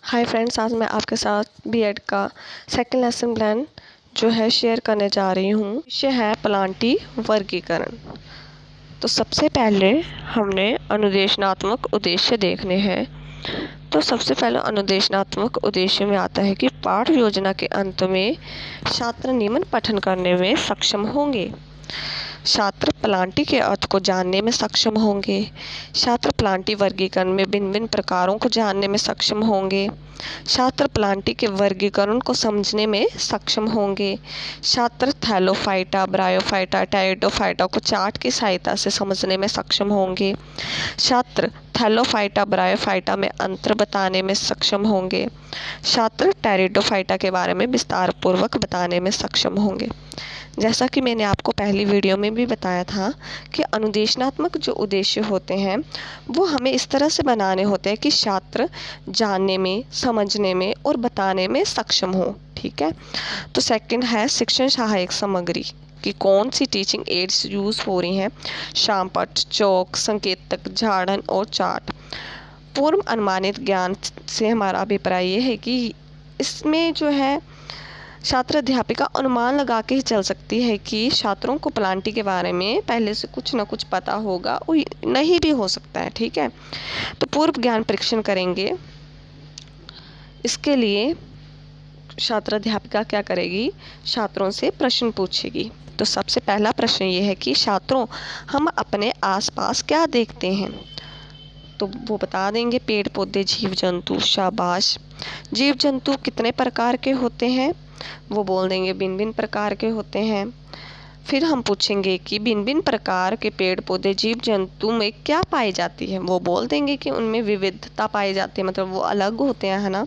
Hi friends, आज मैं आपके साथ बीएड का सेकंड लेसन प्लान जो है शेयर करने जा रही हूँ। विषय है प्लांटी वर्गीकरण। तो सबसे पहले हमने अनुदेशनात्मक उद्देश्य देखने हैं। तो सबसे पहले अनुदेशनात्मक उद्देश्य में आता है कि पाठ योजना के अंत में छात्र निम्न पठन करने में सक्षम होंगे। छात्र प्लांटी के अर्थ को जानने में सक्षम होंगे। छात्र प्लांटी वर्गीकरण में भिन्न भिन्न प्रकारों को जानने में सक्षम होंगे। छात्र प्लांटी के वर्गीकरण को समझने में सक्षम होंगे। छात्र थैलोफाइटा, ब्रायोफाइटा, टेरिडोफाइटा को चार्ट की सहायता से समझने में सक्षम होंगे। छात्र थैलोफाइटा, ब्रायोफाइटा में अंतर बताने में सक्षम होंगे। छात्र टेरिडोफाइटा के बारे में विस्तार पूर्वक बताने में सक्षम होंगे। जैसा कि मैंने आपको पहली वीडियो में भी बताया था कि अनुदेशनात्मक जो उद्देश्य होते हैं वो हमें इस तरह से बनाने होते हैं कि छात्र जानने में, समझने में और बताने में सक्षम हो। ठीक है। तो सेकंड है शिक्षण सहायक सामग्री कि कौन सी टीचिंग एड्स यूज़ हो रही हैं। शामपट, चौक, संकेतक, झाड़न और चार्ट। पूर्व अनुमानित ज्ञान से हमारा अभिप्राय ये है कि इसमें जो है छात्र अध्यापिका अनुमान लगा के ही चल सकती है कि छात्रों को प्लांटी के बारे में पहले से कुछ ना कुछ पता होगा और नहीं भी हो सकता है। ठीक है। तो पूर्व ज्ञान परीक्षण करेंगे। इसके लिए छात्र अध्यापिका क्या करेगी, छात्रों से प्रश्न पूछेगी। तो सबसे पहला प्रश्न ये है कि छात्रों, हम अपने आसपास क्या देखते हैं। तो वो बता देंगे पेड़ पौधे, जीव जंतु। शाबाश। जीव जंतु कितने प्रकार के होते हैं, वो बोल देंगे भिन्न भिन्न प्रकार के होते हैं। फिर हम पूछेंगे कि भिन्न भिन्न प्रकार के पेड़ पौधे, जीव जंतु में क्या पाई जाती है। वो बोल देंगे कि उनमें विविधता पाई जाती है, मतलब वो अलग होते हैं, है ना।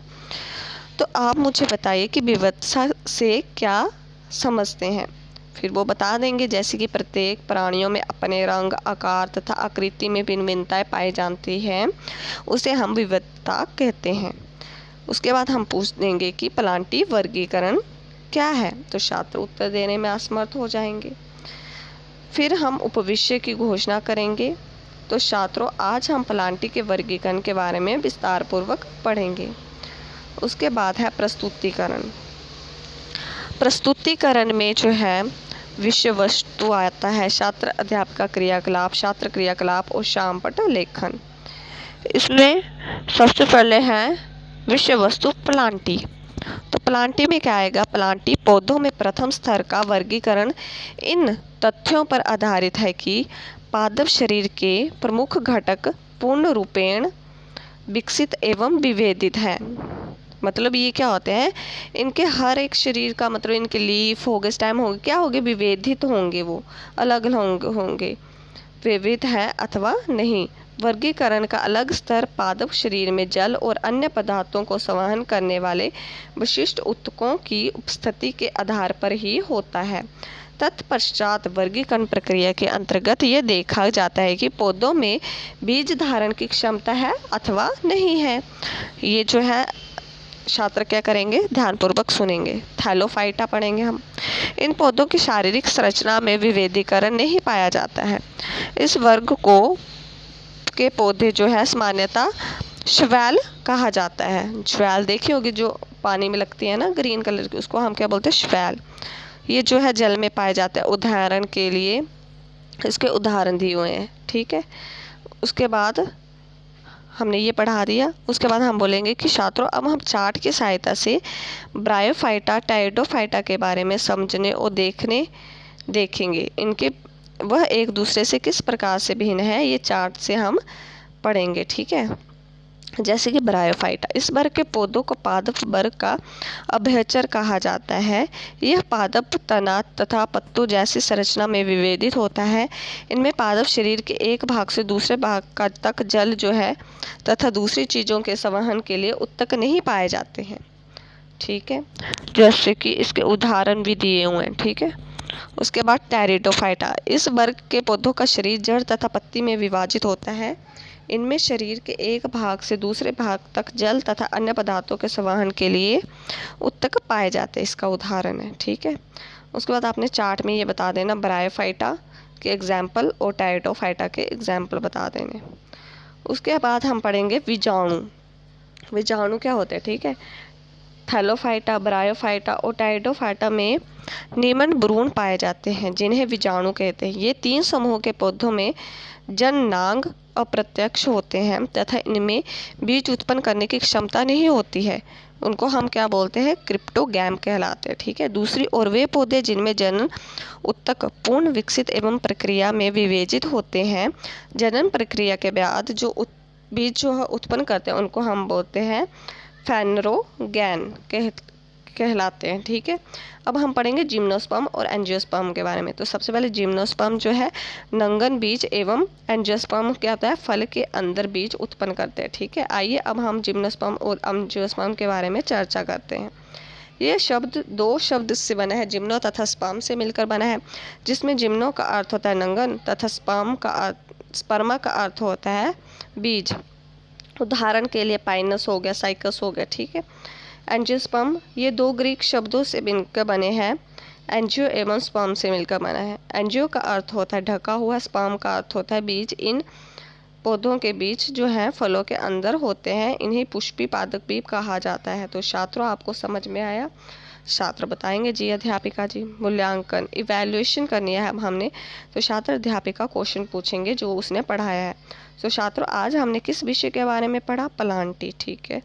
तो आप मुझे बताइए कि विविधता से क्या समझते हैं। फिर वो बता देंगे जैसे कि प्रत्येक प्राणियों में अपने रंग, आकार तथा आकृति में भिन्न भिन्नताएं पाई जाती हैं, उसे हम विविधता कहते हैं। उसके बाद हम पूछ देंगे कि प्लांटी वर्गीकरण क्या है। तो छात्र उत्तर देने में असमर्थ हो जाएंगे। फिर हम उपविषय की घोषणा करेंगे। तो छात्रों, आज हम प्लांटी के वर्गीकरण के बारे में विस्तार पूर्वक पढ़ेंगे। उसके बाद है प्रस्तुतिकरण। प्रस्तुतिकरण में जो है विषय वस्तु आता है, छात्र अध्यापका क्रियाकलाप, छात्र क्रियाकलाप और शामपट लेखन। इसमें सबसे पहले है विषय वस्तु प्लांटी। तो प्लांटी में क्या आएगा, प्लांटी पौधों में प्रथम स्तर का वर्गीकरण इन तथ्यों पर आधारित है कि पादप शरीर के प्रमुख घटक पूर्ण रूपेण विकसित एवं विभेदित हैं। मतलब ये क्या होते हैं, इनके हर एक शरीर का मतलब इनके लीफ हो गए, स्टेम हो गए, क्या हो गए, विभेदित होंगे, वो अलग होंगे, विविध है अथवा नहीं। वर्गीकरण का अलग स्तर पादप शरीर में जल और अन्य पदार्थों को संवहन करने वाले विशिष्ट ऊतकों की उपस्थिति के आधार पर ही होता है। तत्पश्चात वर्गीकरण प्रक्रिया के अंतर्गत ये देखा जाता है कि पौधों में बीज धारण की क्षमता है अथवा नहीं है। ये जो है छात्र क्या करेंगे, ध्यानपूर्वक सुनेंगे। थैलोफाइटा पढ़ेंगे हम। इन पौधों की शारीरिक संरचना में विभेदीकरण नहीं पाया जाता है। इस वर्ग को के पौधे जो है सामान्यतः शैवाल कहा जाता है। शैवाल देखी होगी जो पानी में लगती है ना, ग्रीन कलर की, उसको हम क्या बोलते हैं, शैवाल। ये जो है जल में पाए जाते हैं। उदाहरण के लिए इसके उदाहरण दिए हुए हैं। ठीक है। उसके बाद हमने ये पढ़ा दिया। उसके बाद हम बोलेंगे कि छात्रों, अब हम चार्ट की सहायता से ब्रायोफाइटा, टेरिडोफाइटा के बारे में समझने और देखेंगे। इनके वह एक दूसरे से किस प्रकार से भिन्न है, ये चार्ट से हम पढ़ेंगे। ठीक है। जैसे कि ब्रायोफाइटा, इस वर्ग के पौधों को पादप वर्ग का अभयचर कहा जाता है। यह पादप तना तथा पत्तों जैसी संरचना में विभेदित होता है। इनमें पादप शरीर के एक भाग से दूसरे भाग का तक जल जो है तथा दूसरी चीज़ों के संवहन के लिए ऊतक नहीं पाए जाते हैं। ठीक है। जैसे कि इसके उदाहरण भी दिए हुए हैं। ठीक है। उसके बाद टेरिडोफाइटा, इस वर्ग के पौधों का शरीर जड़ तथा पत्ती में विभाजित होता है। इनमें शरीर के एक भाग से दूसरे भाग तक जल तथा अन्य पदार्थों के संवहन के लिए ऊतक पाए जाते हैं। इसका उदाहरण है। ठीक है। उसके बाद आपने चार्ट में ये बता देना ब्रायोफाइटा के एग्जाम्पल और टेरिडोफाइटा के एग्जाम्पल बता देने। उसके बाद हम पढ़ेंगे बीजाणु। विजाणु क्या होते हैं, ठीक है। थैलोफाइटा, ब्रायोफाइटा और टाइडोफाइटा में निम्न भ्रूण पाए जाते हैं जिन्हें विजाणु कहते हैं। ये 3 समूह के पौधों में जननांग अप्रत्यक्ष होते हैं तथा इनमें बीज उत्पन्न करने की क्षमता नहीं होती है। उनको हम क्या बोलते हैं, क्रिप्टोगैम कहलाते हैं, ठीक है। दूसरी ओर वे पौधे जिनमें जनन उत्तक पूर्ण विकसित एवं प्रक्रिया में विभेजित होते हैं, जनन प्रक्रिया के बाद जो बीज जो उत्पन्न करते हैं उनको हम बोलते हैं फेनरोगैन कहलाते हैं, ठीक है। अब हम पढ़ेंगे जिम्नोस्पर्म और एंजियोस्पर्म के बारे में। तो सबसे पहले जिम्नोस्पर्म जो है नंगन बीज एवं एंजियोस्पर्म क्या होता है, फल के अंदर बीज उत्पन्न करते हैं, ठीक है। आइए अब हम जिम्नोस्पर्म और एंजियोस्पर्म के बारे में चर्चा करते हैं। ये शब्द 2 शब्द से बना है, जिम्नो तथा स्पर्म से मिलकर बना है, जिसमें जिम्नो का अर्थ होता है नंगन तथा स्पर्मा का अर्थ होता है बीज। उदाहरण के लिए पाइनस हो गया, साइकस हो गया, ठीक है। एंजियोस्पर्म ये 2 ग्रीक शब्दों से मिलकर बने हैं, एंजियो एवं स्पर्म से मिलकर बना है। एंजियो का अर्थ होता है ढका हुआ, स्पर्म का अर्थ होता है बीज। इन पौधों के बीज जो हैं फलों के अंदर होते हैं, इन्हें पुष्पी पादप भी कहा जाता है। तो छात्रों आपको समझ में आया? छात्र बताएंगे जी अध्यापिका जी। मूल्यांकन इवैल्यूएशन करनी है अब हमने, तो छात्र अध्यापिका क्वेश्चन पूछेंगे जो उसने पढ़ाया है। तो छात्रों आज हमने किस विषय के बारे में पढ़ा, प्लांटी, ठीक है।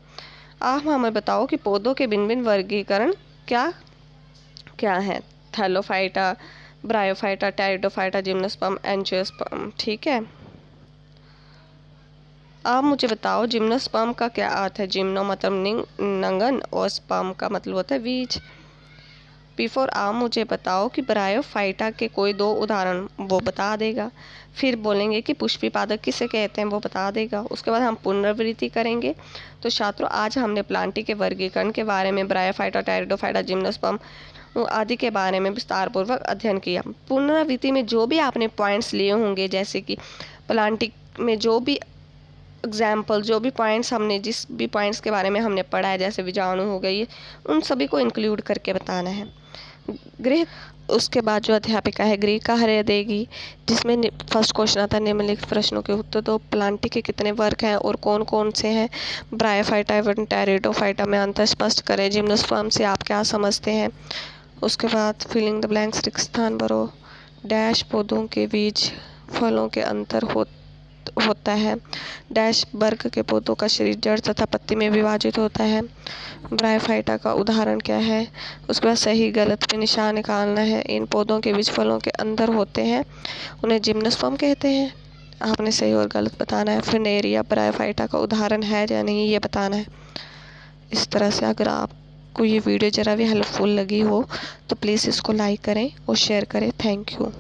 आप हमें बताओ कि पौधों के भिन्न भिन्न वर्गीकरण क्या क्या है, Thallophyta, bryophyta, pteridophyta, gymnosperm, angiosperm, ठीक है। आप मुझे बताओ जिम्नोस्पर्म का क्या अर्थ है। जिम्नो मतलब नंगन और स्पर्म का मतलब होता है बीज। बिफोर आप मुझे बताओ कि ब्रायोफाइटा के कोई 2 उदाहरण, वो बता देगा। फिर बोलेंगे कि पुष्पी पादप किसे कहते हैं, वो बता देगा। उसके बाद हम पुनरावृत्ति करेंगे। तो छात्रों आज हमने प्लांटी के वर्गीकरण के बारे में, ब्रायोफाइटा, टेरिडोफाइटा, जिम्नोस्पर्म आदि के बारे में विस्तार पूर्वक अध्ययन किया। पुनरावृत्ति में जो भी आपने पॉइंट्स लिए होंगे, जैसे कि प्लांटी में जो भी एग्जाम्पल, जो भी पॉइंट्स हमने, जिस भी पॉइंट्स के बारे में हमने पढ़ा है, जैसे विजाणु हो गई, उन सभी को इंक्लूड करके बताना है। गृह उसके बाद जो अध्यापिका है गृह कार्य देगी, जिसमें फर्स्ट क्वेश्चन आता है निम्नलिखित प्रश्नों के उत्तर दो। प्लांटी के कितने वर्ग हैं और कौन कौन से हैं। ब्रायोफाइटा एवं टेरिडोफाइटा में अंतर स्पष्ट करें। जिम्नोस्पर्म से आप क्या समझते हैं। उसके बाद फिलिंग द ब्लैंक्स, रिक्त स्थान भरो। डैश पौधों के बीज फलों के अंतर होता है। डैश वर्ग के पौधों का शरीर जड़ तथा पत्ती में विभाजित होता है। ब्रायोफाइटा का उदाहरण क्या है। उसके बाद सही गलत पे निशान निकालना है। इन पौधों के बीज फलों के अंदर होते हैं, उन्हें जिम्नोस्पर्म कहते हैं। आपने सही और गलत बताना है। फिनेरिया ब्रायोफाइटा का उदाहरण है या नहीं, ये बताना है। इस तरह से अगर आपको ये वीडियो ज़रा भी हेल्पफुल लगी हो तो प्लीज़ इसको लाइक करें और शेयर करें। Thank you.